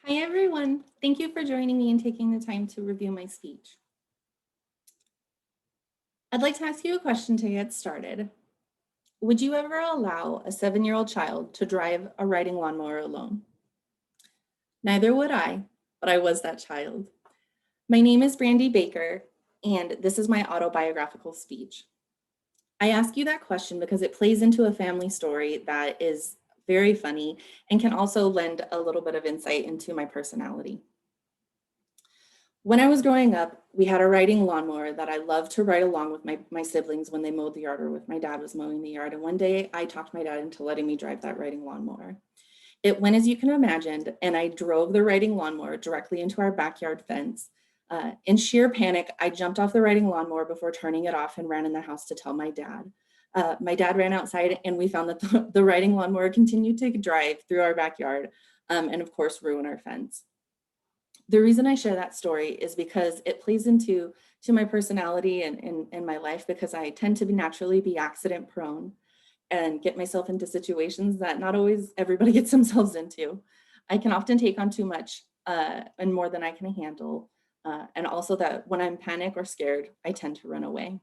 Hi, everyone. Thank you for joining me and taking the time to review my speech. I'd like to ask you a question to get started. Would you ever allow a 7-year-old child to drive a riding lawnmower alone? Neither would I, but I was that child. My name is Brandy Baker, and this is my autobiographical speech. I ask you that question because it plays into a family story that is very funny and can also lend a little bit of insight into my personality. When I was growing up, we had a riding lawnmower that I loved to ride along with my siblings when they mowed the yard or if my dad was mowing the yard. And one day I talked my dad into letting me drive that riding lawnmower. It went as you can imagine, and I drove the riding lawnmower directly into our backyard fence. In sheer panic, I jumped off the riding lawnmower before turning it off and ran in the house to tell my dad. My dad ran outside, and we found that the riding lawnmower continued to drive through our backyard and, of course, ruin our fence. The reason I share that story is because it plays into my personality and my life, because I tend to be naturally be accident prone and get myself into situations that not always everybody gets themselves into. I can often take on too much and more than I can handle. And also that when I'm panicked or scared, I tend to run away.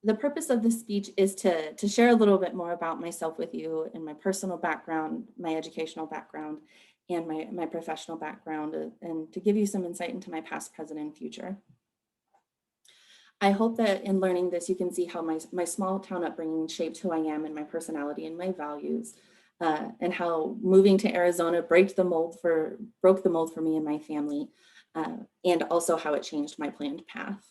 The purpose of this speech is to share a little bit more about myself with you and my personal background, my educational background, and my professional background, and to give you some insight into my past, present, and future. I hope that in learning this, you can see how my small town upbringing shaped who I am and my personality and my values, and how moving to Arizona broke the mold for me and my family, and also how it changed my planned path.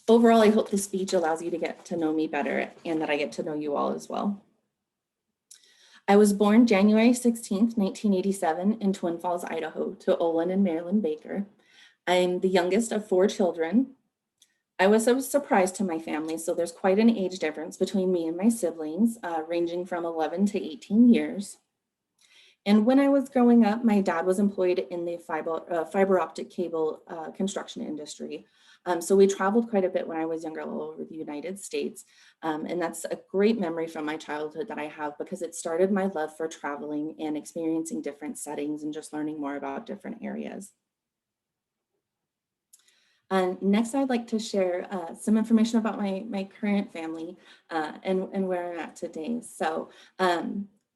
Overall, I hope this speech allows you to get to know me better and that I get to know you all as well. I was born January 16th, 1987 in Twin Falls, Idaho, to Olin and Marilyn Baker. I'm the youngest of 4 children. I was a surprise to my family, so there's quite an age difference between me and my siblings, ranging from 11 to 18 years. And when I was growing up, my dad was employed in the fiber optic cable construction industry. So we traveled quite a bit when I was younger, all over the United States. And that's a great memory from my childhood that I have, because it started my love for traveling and experiencing different settings and just learning more about different areas. Next, I'd like to share some information about my current family and where I'm at today. So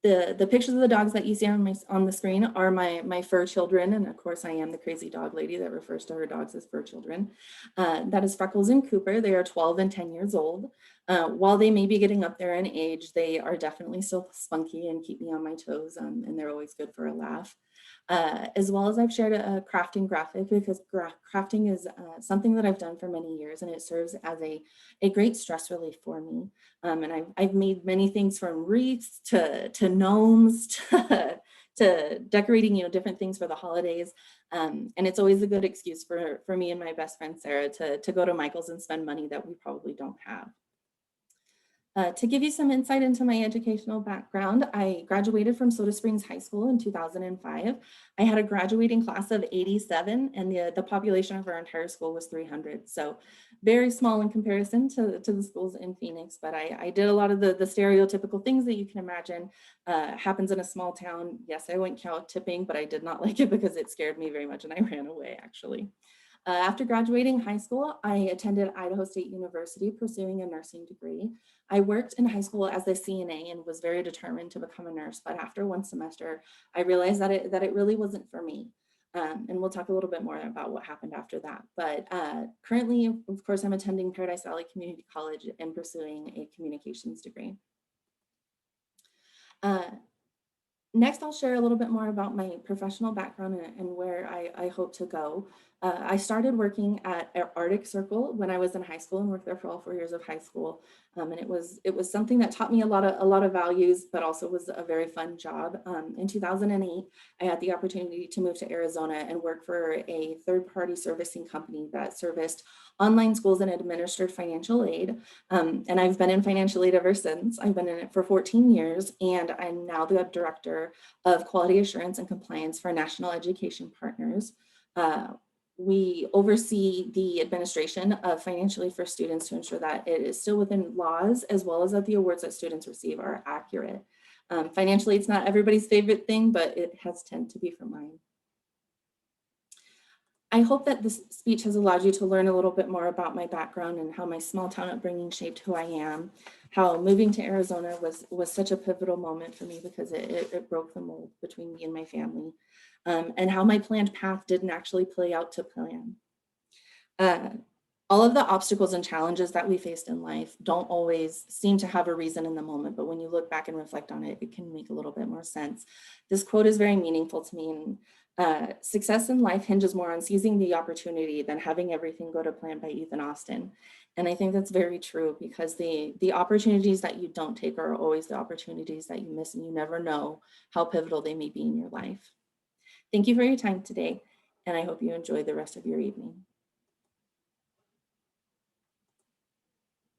the pictures of the dogs that you see on the screen are my fur children, and of course I am the crazy dog lady that refers to her dogs as fur children. That is Freckles and Cooper. They are 12 and 10 years old. While they may be getting up there in age, they are definitely still spunky and keep me on my toes, and they're always good for a laugh. As well as I've shared a crafting graphic, because crafting is something that I've done for many years, and it serves as a great stress relief for me. And I've made many things, from wreaths to gnomes to decorating, different things for the holidays. And it's always a good excuse for me and my best friend Sarah to go to Michael's and spend money that we probably don't have. To give you some insight into my educational background, I graduated from Soda Springs High School in 2005. I had a graduating class of 87, and the population of our entire school was 300. So very small in comparison to the schools in Phoenix, but I did a lot of the stereotypical things that you can imagine happens in a small town. Yes, I went cow tipping, but I did not like it because it scared me very much, and I ran away, actually. After graduating high school, I attended Idaho State University pursuing a nursing degree. I worked in high school as a CNA and was very determined to become a nurse, but after one semester, I realized that it really wasn't for me. And we'll talk a little bit more about what happened after that. But currently, of course, I'm attending Paradise Valley Community College and pursuing a communications degree. Uh, Next, I'll share a little bit more about my professional background and where I hope to go. I started working at Arctic Circle when I was in high school and worked there for all 4 years of high school. And it was something that taught me a lot of values, but also was a very fun job. In 2008, I had the opportunity to move to Arizona and work for a third-party servicing company that serviced online schools and administered financial aid. And I've been in financial aid ever since. I've been in it for 14 years, and I'm now the director of quality assurance and compliance for National Education Partners. We oversee the administration of financial aid for students to ensure that it is still within laws, as well as that the awards that students receive are accurate. Financially, it's not everybody's favorite thing, but it has tended to be for mine. I hope that this speech has allowed you to learn a little bit more about my background and how my small town upbringing shaped who I am, how moving to Arizona was such a pivotal moment for me because it broke the mold between me and my family, and how my planned path didn't actually play out to plan. Uh, all of the obstacles and challenges that we faced in life don't always seem to have a reason in the moment, but when you look back and reflect on it, it can make a little bit more sense. This quote is very meaningful to me, and success in life hinges more on seizing the opportunity than having everything go to plan by Ethan Austin. And I think that's very true because the opportunities that you don't take are always the opportunities that you miss, and you never know how pivotal they may be in your life. Thank you for your time today, and I hope you enjoy the rest of your evening.